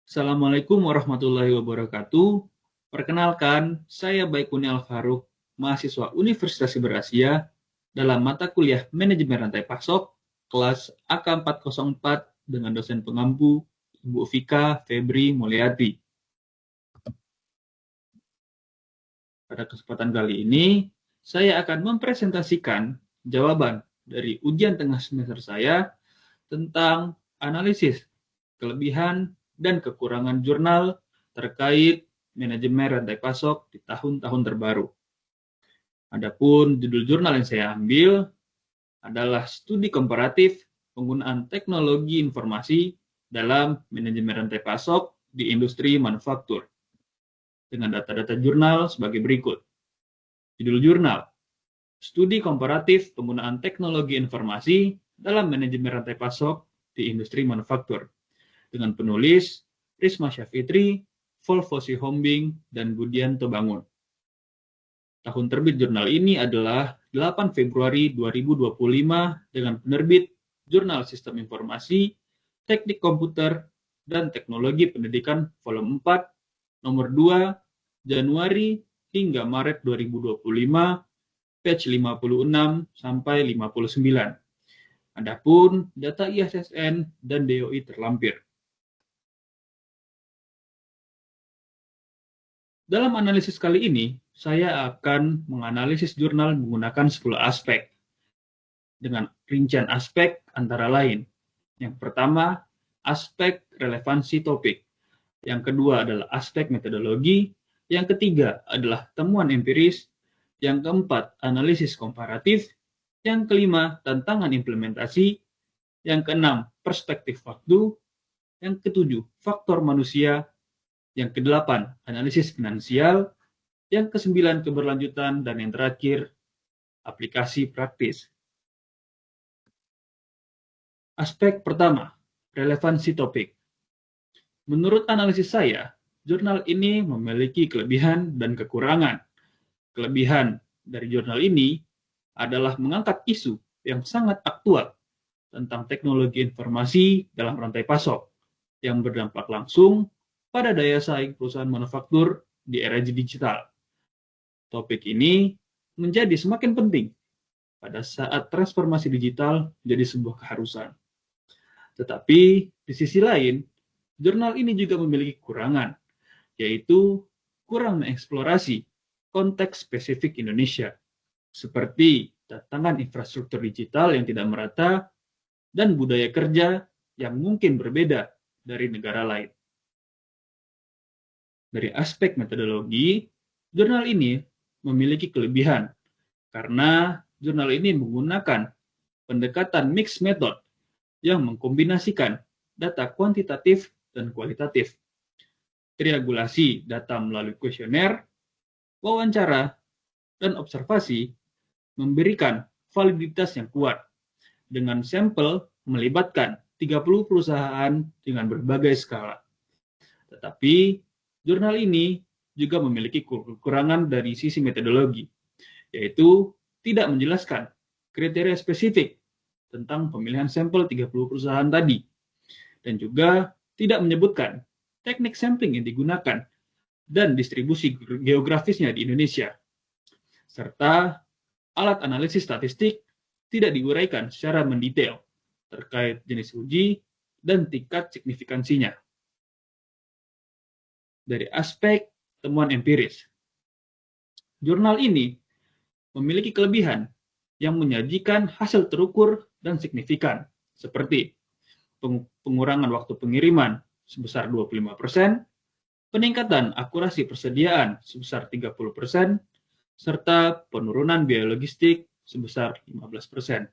Assalamualaikum warahmatullahi wabarakatuh. Perkenalkan, saya Baikuni Al-Faruq, mahasiswa Universitas Siber Asia dalam mata kuliah Manajemen Rantai Pasok, kelas AK404 dengan dosen pengampu Ibu Vika Febri Mulyati. Pada kesempatan kali ini, saya akan mempresentasikan jawaban dari ujian tengah semester saya tentang analisis kelebihan dan kekurangan jurnal terkait manajemen rantai pasok di tahun-tahun terbaru. Adapun judul jurnal yang saya ambil adalah studi komparatif penggunaan teknologi informasi dalam manajemen rantai pasok di industri manufaktur dengan data-data jurnal sebagai berikut. Judul jurnal: Studi komparatif penggunaan teknologi informasi dalam manajemen rantai pasok di industri manufaktur dengan penulis Risma Syafitri, Volvo Sihombing, dan Budianto Bangun. Tahun terbit jurnal ini adalah 8 Februari 2025 dengan penerbit Jurnal Sistem Informasi, Teknik Komputer, dan Teknologi Pendidikan Volume 4, nomor 2, Januari hingga Maret 2025, page 56 sampai 59. Adapun data ISSN dan DOI terlampir. Dalam analisis kali ini, saya akan menganalisis jurnal menggunakan 10 aspek, dengan rincian aspek antara lain. Yang pertama, aspek relevansi topik. Yang kedua adalah aspek metodologi. Yang ketiga adalah temuan empiris. Yang keempat, analisis komparatif. Yang kelima, tantangan implementasi. Yang keenam, perspektif waktu. Yang ketujuh, faktor manusia. Yang kedelapan, analisis finansial. Yang kesembilan, keberlanjutan. Dan yang terakhir, aplikasi praktis. Aspek pertama, relevansi topik. Menurut analisis saya, jurnal ini memiliki kelebihan dan kekurangan. Kelebihan dari jurnal ini adalah mengangkat isu yang sangat aktual tentang teknologi informasi dalam rantai pasok yang berdampak langsung pada daya saing perusahaan manufaktur di era digital. Topik ini menjadi semakin penting pada saat transformasi digital menjadi sebuah keharusan. Tetapi di sisi lain, jurnal ini juga memiliki kekurangan, yaitu kurang mengeksplorasi konteks spesifik Indonesia, seperti tantangan infrastruktur digital yang tidak merata dan budaya kerja yang mungkin berbeda dari negara lain. Dari aspek metodologi, jurnal ini memiliki kelebihan karena jurnal ini menggunakan pendekatan mixed method yang mengkombinasikan data kuantitatif dan kualitatif, triangulasi data melalui kuesioner, wawancara, dan observasi memberikan validitas yang kuat dengan sampel melibatkan 30 perusahaan dengan berbagai skala. Tetapi jurnal ini juga memiliki kekurangan dari sisi metodologi, yaitu tidak menjelaskan kriteria spesifik tentang pemilihan sampel 30 perusahaan tadi, dan juga tidak menyebutkan teknik sampling yang digunakan dan distribusi geografisnya di Indonesia, serta alat analisis statistik tidak diuraikan secara mendetail terkait jenis uji dan tingkat signifikansinya. Dari aspek temuan empiris, jurnal ini memiliki kelebihan yang menyajikan hasil terukur dan signifikan, seperti pengurangan waktu pengiriman sebesar 25%, peningkatan akurasi persediaan sebesar 30%, serta penurunan biaya logistik sebesar 15%.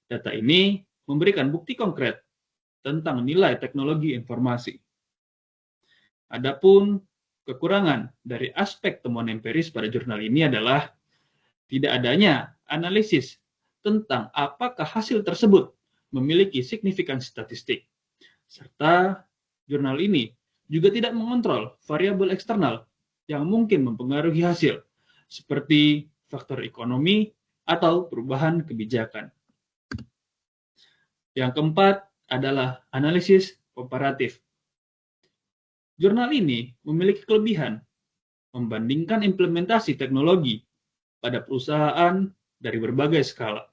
Data ini memberikan bukti konkret tentang nilai teknologi informasi. Adapun kekurangan dari aspek temuan empiris pada jurnal ini adalah tidak adanya analisis tentang apakah hasil tersebut memiliki signifikansi statistik, serta jurnal ini juga tidak mengontrol variabel eksternal yang mungkin mempengaruhi hasil, seperti faktor ekonomi atau perubahan kebijakan. Yang keempat adalah analisis komparatif. Jurnal ini memiliki kelebihan membandingkan implementasi teknologi pada perusahaan dari berbagai skala,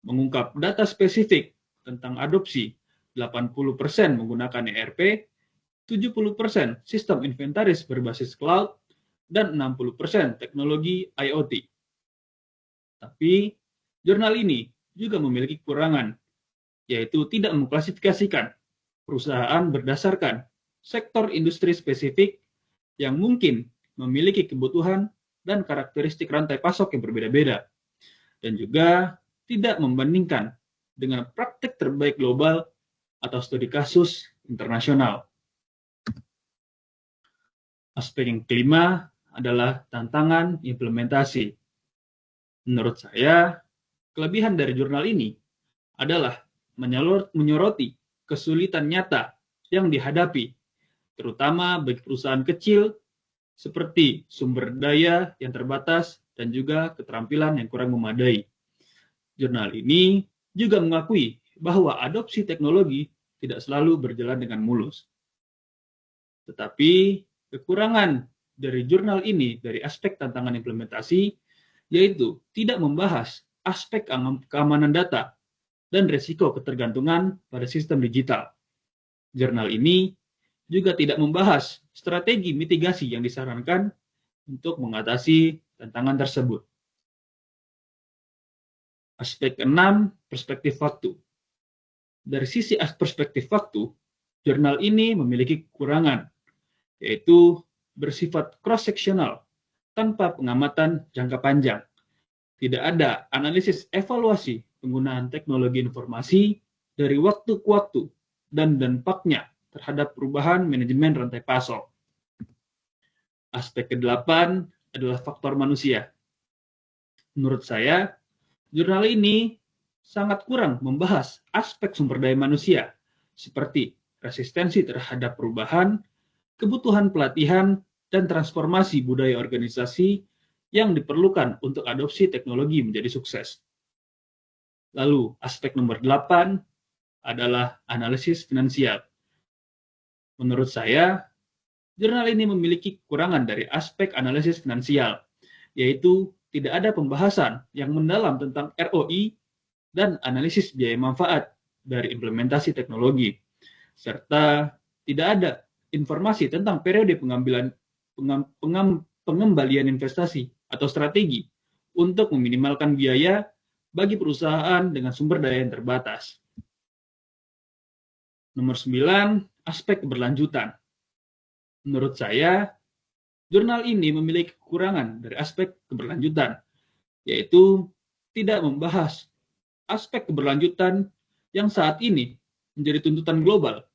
mengungkap data spesifik tentang adopsi 80% menggunakan ERP, 70% sistem inventaris berbasis cloud, dan 60% teknologi IoT. Tapi, jurnal ini juga memiliki kekurangan, yaitu tidak mengklasifikasikan perusahaan berdasarkan sektor industri spesifik yang mungkin memiliki kebutuhan dan karakteristik rantai pasok yang berbeda-beda, dan juga tidak membandingkan dengan praktik terbaik global atau studi kasus internasional. Aspek yang kelima adalah tantangan implementasi. Menurut saya, kelebihan dari jurnal ini adalah menyoroti kesulitan nyata yang dihadapi, terutama bagi perusahaan kecil seperti sumber daya yang terbatas dan juga keterampilan yang kurang memadai. Jurnal ini juga mengakui bahwa adopsi teknologi tidak selalu berjalan dengan mulus. Tetapi kekurangan dari jurnal ini dari aspek tantangan implementasi yaitu tidak membahas aspek keamanan data dan risiko ketergantungan pada sistem digital. Jurnal ini juga tidak membahas strategi mitigasi yang disarankan untuk mengatasi tantangan tersebut. Aspek keenam, perspektif waktu. Dari sisi perspektif waktu, jurnal ini memiliki kekurangan, yaitu bersifat cross-seksional tanpa pengamatan jangka panjang. Tidak ada analisis evaluasi penggunaan teknologi informasi dari waktu ke waktu dan dampaknya terhadap perubahan manajemen rantai pasok. Aspek kedelapan adalah faktor manusia. Menurut saya, jurnal ini sangat kurang membahas aspek sumber daya manusia, seperti resistensi terhadap perubahan, kebutuhan pelatihan, dan transformasi budaya organisasi yang diperlukan untuk adopsi teknologi menjadi sukses. Lalu, aspek nomor 8 adalah analisis finansial. Menurut saya, jurnal ini memiliki kekurangan dari aspek analisis finansial, yaitu tidak ada pembahasan yang mendalam tentang ROI dan analisis biaya manfaat dari implementasi teknologi, serta tidak ada informasi tentang periode pengembalian investasi atau strategi untuk meminimalkan biaya bagi perusahaan dengan sumber daya yang terbatas. Nomor 9, aspek keberlanjutan. Menurut saya, jurnal ini memiliki kekurangan dari aspek keberlanjutan, yaitu tidak membahas aspek keberlanjutan yang saat ini menjadi tuntutan global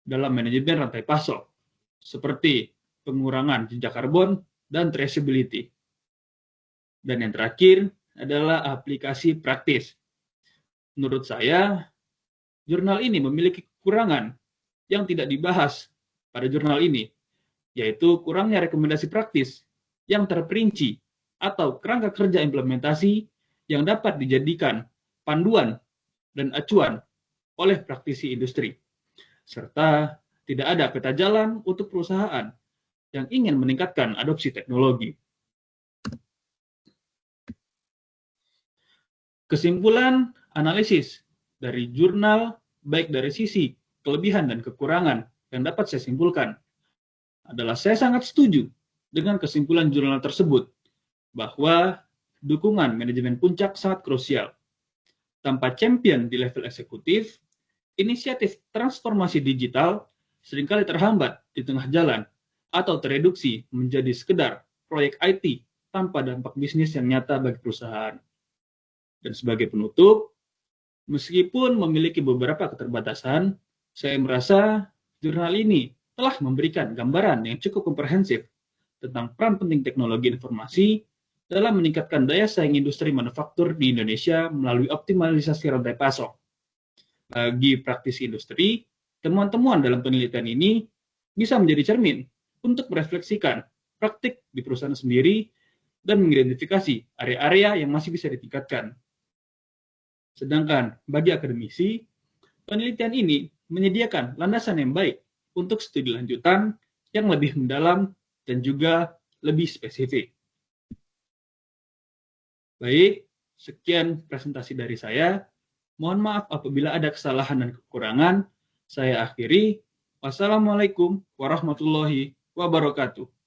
dalam manajemen rantai pasok, seperti pengurangan jejak karbon dan traceability. Dan yang terakhir adalah aplikasi praktis. Menurut saya, jurnal ini memiliki kekurangan yang tidak dibahas pada jurnal ini, yaitu kurangnya rekomendasi praktis yang terperinci atau kerangka kerja implementasi yang dapat dijadikan panduan dan acuan oleh praktisi industri, serta tidak ada peta jalan untuk perusahaan yang ingin meningkatkan adopsi teknologi. Kesimpulan analisis dari jurnal, baik dari sisi kelebihan dan kekurangan yang dapat saya simpulkan, adalah saya sangat setuju dengan kesimpulan jurnal tersebut, bahwa dukungan manajemen puncak sangat krusial. Tanpa champion di level eksekutif, inisiatif transformasi digital seringkali terhambat di tengah jalan atau tereduksi menjadi sekedar proyek IT tanpa dampak bisnis yang nyata bagi perusahaan. Dan sebagai penutup, meskipun memiliki beberapa keterbatasan, saya merasa jurnal ini telah memberikan gambaran yang cukup komprehensif tentang peran penting teknologi informasi dalam meningkatkan daya saing industri manufaktur di Indonesia melalui optimalisasi rantai pasok. Bagi praktisi industri, temuan-temuan dalam penelitian ini bisa menjadi cermin untuk merefleksikan praktik di perusahaan sendiri dan mengidentifikasi area-area yang masih bisa ditingkatkan. Sedangkan bagi akademisi, penelitian ini menyediakan landasan yang baik untuk studi lanjutan yang lebih mendalam dan juga lebih spesifik. Baik, sekian presentasi dari saya. Mohon maaf apabila ada kesalahan dan kekurangan. Saya akhiri. Wassalamualaikum warahmatullahi wabarakatuh.